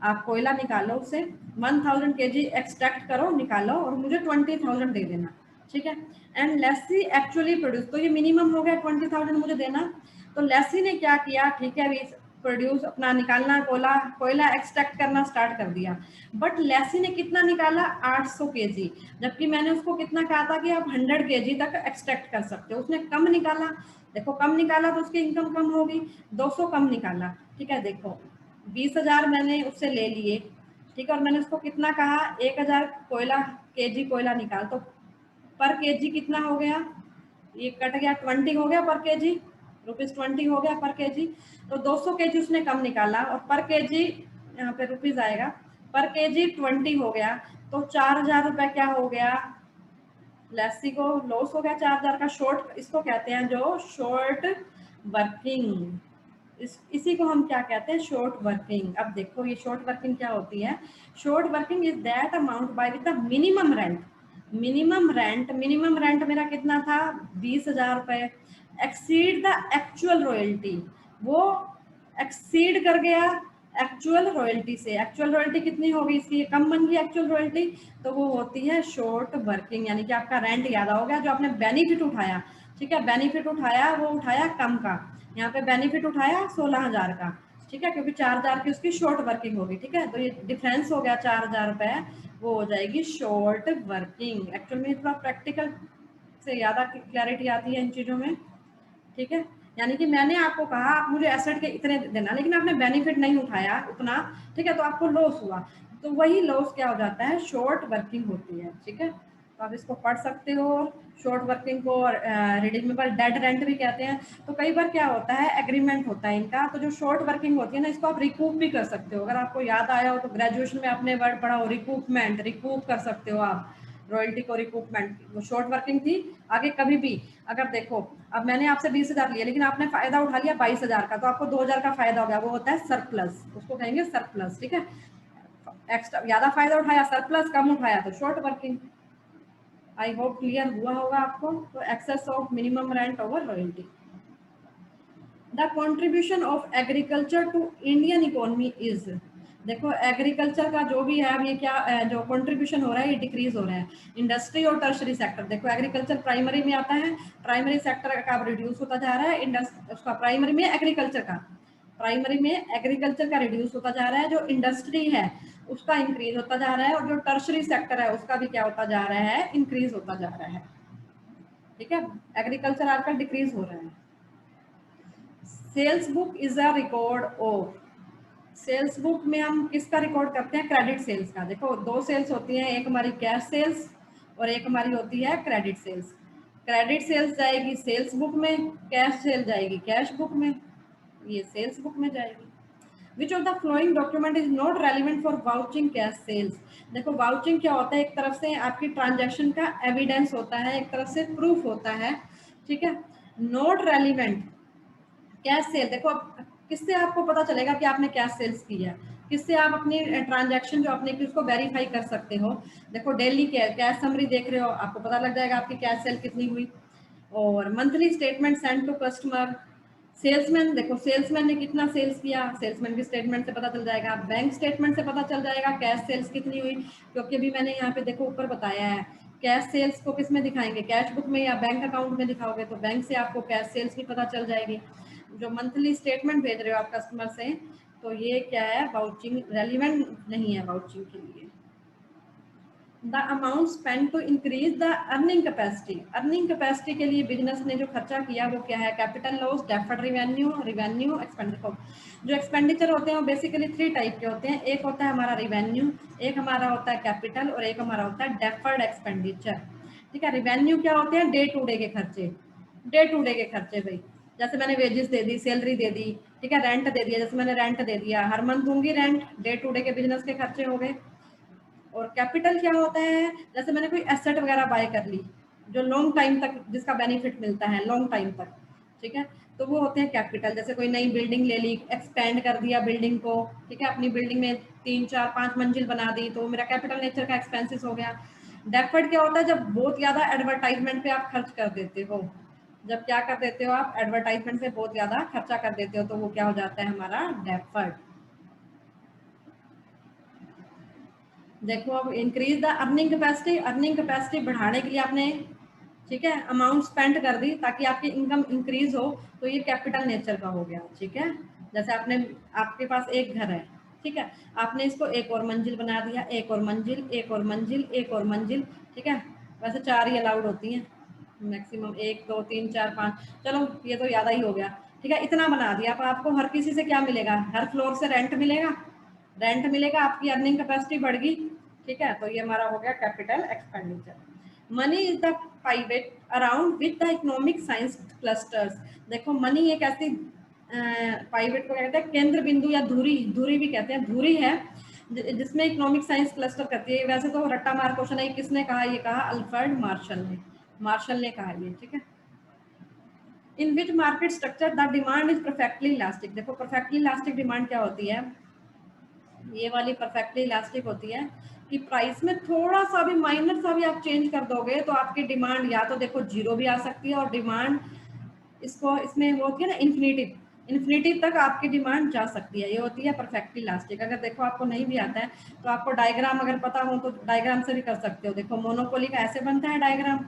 आप कोयला निकालो उससे 1000 kg एक्सट्रैक्ट करो, निकालो और मुझे 20,000 दे देना, ठीक है। एंड लेसी एक्चुअली प्रोड्यूस, तो ये मिनिमम हो गया 20,000 मुझे देना, तो लेसी ने क्या किया, ठीक है, प्रोड्यूस अपना निकालना, कोयला एक्सट्रैक्ट करना स्टार्ट कर दिया, बट लेसी ने कितना निकाला, 800 kg, जबकि मैंने उसको कितना कहा था कि आप 100 kg तक एक्सट्रैक्ट कर सकते हो, उसने कम निकाला। देखो कम निकाला तो उसकी इनकम कम होगी, 200 कम निकाला, ठीक है। देखो 20,000 मैंने उससे ले लिए, ठीक है, और मैंने उसको कितना कहा, 1000 kg कोयला निकाल, तो पर केजी कितना हो गया, ये कट गया, 20 हो गया पर केजी, ₹20 हो गया पर केजी, तो 200 केजी उसने कम निकाला, और पर केजी यहाँ पे रुपीज आएगा, पर केजी 20 हो गया, तो 4,000 रुपए क्या हो गया, लेसी को लॉस हो गया 4,000 का, शॉर्ट इसको कहते हैं जो शॉर्ट वर्किंग, इसी को हम क्या कहते हैं, शॉर्ट वर्किंग। अब देखो ये शॉर्ट वर्किंग क्या होती है, short working is that amount by with the minimum rent, minimum rent मेरा कितना था, 20,000 रुपए, एक्सीड द एक्चुअल रॉयल्टी, वो एक्सीड कर गया एक्चुअल रॉयल्टी से, एक्चुअल रॉयल्टी कितनी होगी, इसकी कम बन गई एक्चुअल रॉयल्टी, तो वो होती है शॉर्ट वर्किंग, यानी कि आपका रेंट ज्यादा हो गया, जो आपने बेनिफिट उठाया, ठीक है, बेनिफिट उठाया वो उठाया कम का, यहाँ पे बेनिफिट उठाया 16,000 का, ठीक है, क्योंकि 4,000 की उसकी शॉर्ट वर्किंग होगी, ठीक है, तो ये डिफरेंस हो गया 4,000 रुपए, वो हो जाएगी शॉर्ट वर्किंग। एक्चुअल में थोड़ा प्रैक्टिकल से ज्यादा क्लैरिटी आती है इन चीजों में, ठीक है। यानी कि मैंने आपको कहा आप मुझे एसेट के इतने देना, लेकिन आपने बेनिफिट नहीं उठाया उतना, ठीक है, तो आपको लॉस हुआ, तो वही लॉस क्या हो जाता है, शॉर्ट वर्किंग होती है, ठीक है। तो आप इसको पढ़ सकते हो। शॉर्ट वर्किंग को रिडीमेबल डेड रेंट भी कहते हैं। तो कई बार क्या होता है, एग्रीमेंट होता है इनका, तो जो शॉर्ट वर्किंग होती है ना, इसको आप रिकूप भी कर सकते हो। अगर आपको याद आया हो तो ग्रेजुएशन में आपने वर्ड पढ़ा हो रिकूपमेंट, रिकूप कर सकते हो आप रॉयल्टी को रिकूपमेंट। वो शॉर्ट वर्किंग थी। आगे कभी भी अगर देखो, अब मैंने आपसे 20,000 लिया लेकिन आपने फायदा उठा लिया 22,000 का, तो आपको 2,000 का फायदा हो गया, वो होता है सरप्लस, उसको कहेंगे सरप्लस। ठीक है, एक्स्ट्रा ज्यादा फायदा उठाया सरप्लस, कम उठाया तो short working. I hope clear हुआ होगा आपको। तो excess of minimum rent over royalty. The contribution of agriculture to Indian economy is, देखो एग्रीकल्चर का जो भी है अब ये क्या जो कंट्रीब्यूशन हो रहा है ये डिक्रीज हो रहा है। इंडस्ट्री और टर्शरी सेक्टर, देखो एग्रीकल्चर प्राइमरी में आता है, प्राइमरी सेक्टर का रिड्यूस होता जा रहा है, उसका प्राइमरी में एग्रीकल्चर का, प्राइमरी में एग्रीकल्चर का रिड्यूस होता जा रहा है, जो इंडस्ट्री है उसका इंक्रीज होता जा रहा है, और जो टर्शरी सेक्टर है उसका भी क्या होता जा रहा है, इंक्रीज होता जा रहा है। ठीक है, एग्रीकल्चर आजकल डिक्रीज हो रहा है। Sales book is a record of, sales book में हम किसका रिकॉर्ड करते हैं, क्रेडिट सेल्स का। देखो दो सेल्स होती हैं, एक हमारी कैश सेल्स और एक हमारी होती है क्रेडिट सेल्स। क्रेडिट सेल्स जाएगी सेल्स बुक में, कैश सेल जाएगी कैश बुक में, ये सेल्स बुक में जाएगी। Which of the following document is not relevant for vouching cash sales? देखो वाउचिंग क्या होता है, एक तरफ से आपकी ट्रांजैक्शन का एविडेंस होता है, एक तरफ से प्रूफ होता है। ठीक है, नॉट रेलिवेंट कैश सेल, देखो अब किससे आपको पता चलेगा कि आपने कैश सेल्स की है, किससे आप अपनी ट्रांजैक्शन जो आपने की उसको वेरीफाई कर सकते हो। देखो डेली कैश समरी देख रहे हो, आपको पता लग जाएगा आपकी कैश सेल कितनी हुई। और monthly statement send to customer. Salesman, देखो सेल्समैन ने कितना सेल्स किया, सेल्समैन की स्टेटमेंट से पता चल जाएगा, बैंक स्टेटमेंट से पता चल जाएगा कैश सेल्स कितनी हुई, क्योंकि अभी मैंने यहाँ पे देखो ऊपर बताया है कैश सेल्स को किस में दिखाएंगे, कैश बुक में या बैंक अकाउंट में दिखाओगे, तो बैंक से आपको कैश सेल्स भी पता चल जाएगी। जो मंथली स्टेटमेंट भेज रहे हो आप कस्टमर से, तो ये क्या है, वाउचिंग रेलिवेंट नहीं है वाउचिंग के लिए। The amount spend to increase the earning capacity, earning capacity के लिए बिजनेस ने जो खर्चा किया वो क्या है, capital loss, deferred revenue, revenue expenditure. जो एक्सपेंडिचर होते हैं वो बेसिकली 3 टाइप के होते हैं, एक होता है हमारा रेवेन्यू, एक हमारा होता है कैपिटल, और एक हमारा होता है डेफर्ड एक्सपेंडिचर। ठीक है, रेवेन्यू क्या होते हैं, डे टू डे के खर्चे, डे टू डे के खर्चे भाई, जैसे मैंने वेजेस दे दी, सैलरी दे दी, ठीक है, रेंट दे दिया, जैसे मैंने रेंट दे दिया, हर मंथ दूंगी रेंट, डे टू डे के बिजनेस के खर्चे हो गए। और कैपिटल क्या होता है, जैसे मैंने कोई एसेट वगैरह बाय कर ली जो लॉन्ग टाइम तक जिसका बेनिफिट मिलता है लॉन्ग टाइम तक, ठीक है, तो वो होते हैं कैपिटल। जैसे कोई नई बिल्डिंग ले ली, एक्सपेंड कर दिया बिल्डिंग को, ठीक है, अपनी बिल्डिंग में 3, 4, 5 मंजिल बना दी, तो मेरा कैपिटल नेचर का एक्सपेंसिस हो गया। डेफर्ड क्या होता है, जब बहुत ज्यादा एडवर्टाइजमेंट पे आप खर्च कर देते हो, जब क्या कर देते हो आप, एडवर्टाइजमेंट पे बहुत ज्यादा खर्चा कर देते हो, तो वो क्या हो जाता है हमारा डेफर्ड। देखो अब increase the earning capacity, earning capacity बढ़ाने के लिए आपने, ठीक है, अमाउंट स्पेंड कर दी ताकि आपकी इनकम इंक्रीज हो, तो ये कैपिटल नेचर का हो गया। ठीक है, जैसे आपने, आपके पास एक घर है, ठीक है, आपने इसको एक और मंजिल बना दिया, एक और मंजिल, एक और मंजिल, एक और मंजिल, ठीक है, वैसे 4 ही अलाउड होती हैं मैक्सिमम, 1, 2, 3, 4, 5, चलो ये तो ज़्यादा ही हो गया। ठीक है, इतना बना दिया, अब आपको हर किसी से क्या मिलेगा, हर फ्लोर से रेंट मिलेगा, रेंट मिलेगा, आपकी अर्निंग कैपेसिटी बढ़ गई। ठीक है, तो ये हमारा हो गया capital expenditure. Money is the pivot around with the economic science clusters. देखो मनी एक ऐसी पाइवेट को कहते हैं केंद्र बिंदु या धुरी, धुरी भी कहते हैं, धुरी है जिसमें इकोनॉमिक साइंस क्लस्टर करती है। वैसे तो रट्टा मार क्वेश्चन है, किसने कहा, ये कहा अल्फ्रेड मार्शल ने, मार्शल ने कहा ये। ठीक है, in which market structure the demand is perfectly elastic. देखो परफेक्टली इलास्टिक डिमांड क्या होती है, ये वाली परफेक्टली इलास्टिक होती है कि प्राइस में थोड़ा सा भी माइनर सा भी आप चेंज कर दोगे तो आपकी डिमांड या तो देखो जीरो भी आ सकती है, और डिमांड इसको इसमें वो होती है ना इन्फिनिटिव, इन्फिनिटिव तक आपकी डिमांड जा सकती है, ये होती है परफेक्टली इलास्टिक। अगर देखो आपको नहीं भी आता है तो आपको डायग्राम अगर पता हो तो डायग्राम से भी कर सकते हो। देखो मोनोपोली का ऐसे बनता है डायग्राम,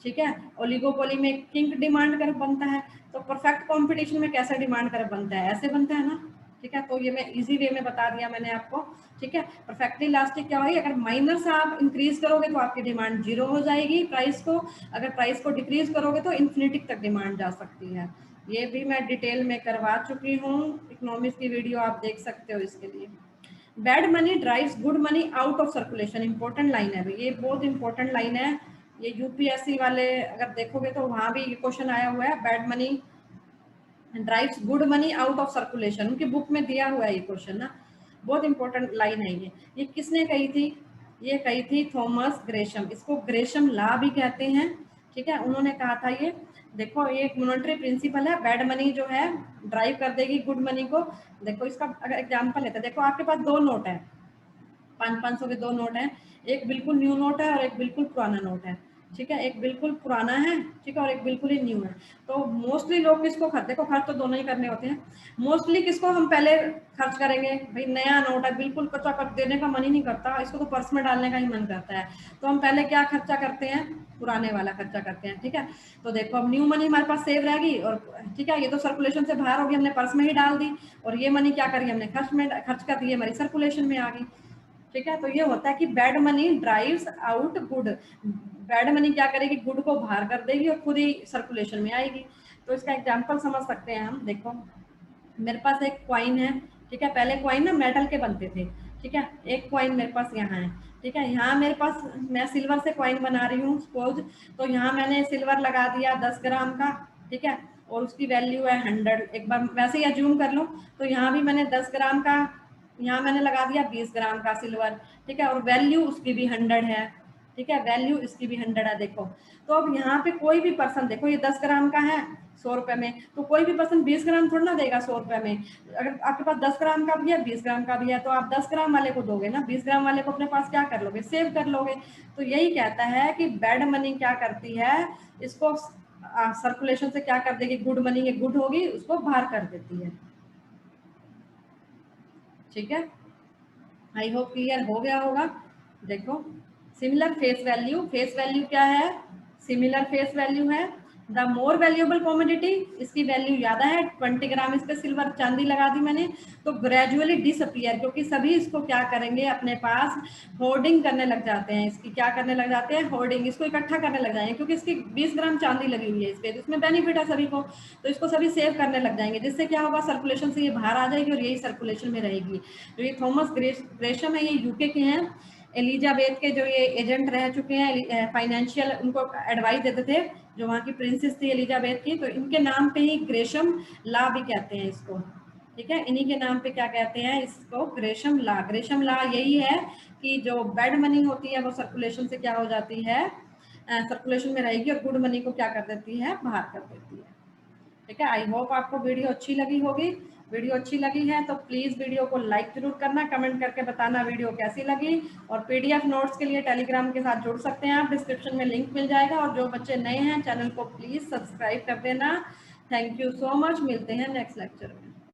ठीक है, ओलिगोपोली में किंग डिमांड कर बनता है, तो परफेक्ट कॉम्पिटिशन में कैसा डिमांड कर बनता है, ऐसे बनता है ना। ठीक है, तो ये मैं इजी वे में बता दिया मैंने आपको। ठीक है, परफेक्टली इलास्टिक क्या होगी, अगर माइनर से आप इंक्रीज करोगे तो आपकी डिमांड जीरो हो जाएगी प्राइस को, अगर प्राइस को डिक्रीज करोगे तो इन्फिनिटी तक डिमांड जा सकती है। ये भी मैं डिटेल में करवा चुकी हूँ, इकोनॉमिक्स की वीडियो आप देख सकते हो इसके लिए। Bad money drives good money out of circulation, important line है, ये बहुत इंपॉर्टेंट लाइन है, ये यूपीएससी वाले अगर देखोगे तो वहां भी ये क्वेश्चन आया हुआ है, bad money drives good money out of circulation, उनकी बुक में दिया हुआ है ये क्वेश्चन ना, बहुत इंपॉर्टेंट लाइन है ये किसने कही थी? ये कही थी थॉमस ग्रेशम, इसको ग्रेशम लॉ भी कहते हैं, ठीक है। उन्होंने कहा था ये, देखो ये एक मॉनेटरी प्रिंसिपल है, बैड मनी जो है ड्राइव कर देगी गुड मनी को। देखो इसका अगर एग्जांपल लेते हैं, देखो आपके पास दो नोट है, 500 के दो नोट हैं, एक बिल्कुल न्यू नोट है और एक बिल्कुल पुराना नोट है, ठीक है। एक बिल्कुल पुराना है, ठीक है, और एक बिल्कुल ही न्यू है। तो मोस्टली लोग किसको खर्च, देखो खर्च तो दोनों ही करने होते हैं, मोस्टली किसको हम पहले खर्च करेंगे? भाई नया नोट है, बिल्कुल कच्चा कर देने का मन ही नहीं करता, इसको तो पर्स में डालने का ही मन करता है, तो हम पहले क्या खर्चा करते हैं? पुराने वाला खर्चा करते हैं, ठीक है। तो देखो अब न्यू मनी हमारे पास सेव रहेगी, और ठीक है ये तो सर्कुलेशन से बाहर होगी, हमने पर्स में ही डाल दी, और ये मनी क्या करी हमने खर्च कर दी, हमारी सर्कुलेशन में आ गई, ठीक है। तो ये होता है कि bad money drives out good, bad money क्या करेगी? गुड को बाहर कर देगी और खुद ही सर्कुलेशन में आएगी। तो इसका एग्जांपल समझ सकते हैं हम, देखो मेरे पास एक कॉइन है, ठीक है, पहले कॉइन ना मेटल के बनते थे, ठीक है, एक कॉइन मेरे पास यहाँ है, ठीक है, यहाँ मेरे पास मैं सिल्वर से कॉइन बना रही हूँ सपोज, तो यहाँ मैंने सिल्वर लगा दिया 10 ग्राम का, ठीक है, और उसकी वैल्यू है 100, एक बार वैसे ही अज्यूम कर लो, तो यहाँ भी मैंने 10 ग्राम का, यहाँ मैंने लगा दिया 20 ग्राम का सिल्वर, ठीक है, और वैल्यू उसकी भी 100 है, ठीक है, वैल्यू इसकी भी 100 है। देखो तो अब यहाँ पे कोई भी पर्सन, देखो ये 10 ग्राम का है 100 रुपए में, तो कोई भी पर्सन 20 ग्राम थोड़ा ना देगा 100 रुपए में, अगर आपके पास 10 ग्राम का भी है 20 ग्राम का भी है, तो आप 10 ग्राम वाले को दोगे ना, 20 ग्राम वाले को अपने पास क्या कर लोगे? सेव कर लोगे। तो यही कहता है कि बैड मनी क्या करती है, इसको सर्कुलेशन से क्या कर देगी? गुड मनी, ये गुड होगी उसको बाहर कर देती है, ठीक है। आई होप क्लियर हो गया होगा। देखो सिमिलर फेस वैल्यू क्या है? सिमिलर फेस वैल्यू है। द मोर वैल्यूएबल कॉमोडिटी, इसकी वैल्यू ज्यादा है, 20 ग्राम इस पे सिल्वर चांदी लगा दी मैंने, तो ग्रेजुअली डिसअपियर, क्योंकि सभी इसको क्या करेंगे? अपने पास होर्डिंग करने लग जाते हैं, इसकी क्या करने लग जाते हैं? होर्डिंग, इसको इकट्ठा करने लग जाएंगे, क्योंकि इसकी 20 ग्राम चांदी लगी हुई है इस पे, तो इसमें बेनिफिट है सभी को, तो इसको सभी सेव करने लग जाएंगे, जिससे क्या होगा? सर्कुलेशन से ये बाहर आ जाएगी और यही सर्कुलेशन में रहेगी। जो ये थॉमस ग्रेशम है, ये यूके के हैं, एलिजाबेथ के जो ये एजेंट रह चुके हैं फाइनेंशियल, उनको एडवाइस देते थे, जो वहाँ की प्रिंसेस थी एलिजाबेथ की, तो इनके नाम पे ही ग्रेशम लॉ भी कहते हैं इसको, ठीक है, इन्हीं के नाम पे क्या कहते हैं इसको? Gresham law. ग्रेशम लॉ यही है कि जो बैड मनी होती है वो सर्कुलेशन से क्या हो जाती है? सर्कुलेशन में रहेगी, और गुड मनी को क्या कर देती है? बाहर कर देती है, ठीक है। आई होप आपको वीडियो अच्छी लगी होगी। वीडियो अच्छी लगी है तो प्लीज वीडियो को लाइक जरूर करना, कमेंट करके बताना वीडियो कैसी लगी, और पीडीएफ नोट्स के लिए टेलीग्राम के साथ जुड़ सकते हैं आप, डिस्क्रिप्शन में लिंक मिल जाएगा, और जो बच्चे नए हैं चैनल को प्लीज सब्सक्राइब कर देना। थैंक यू सो मच, मिलते हैं नेक्स्ट लेक्चर में।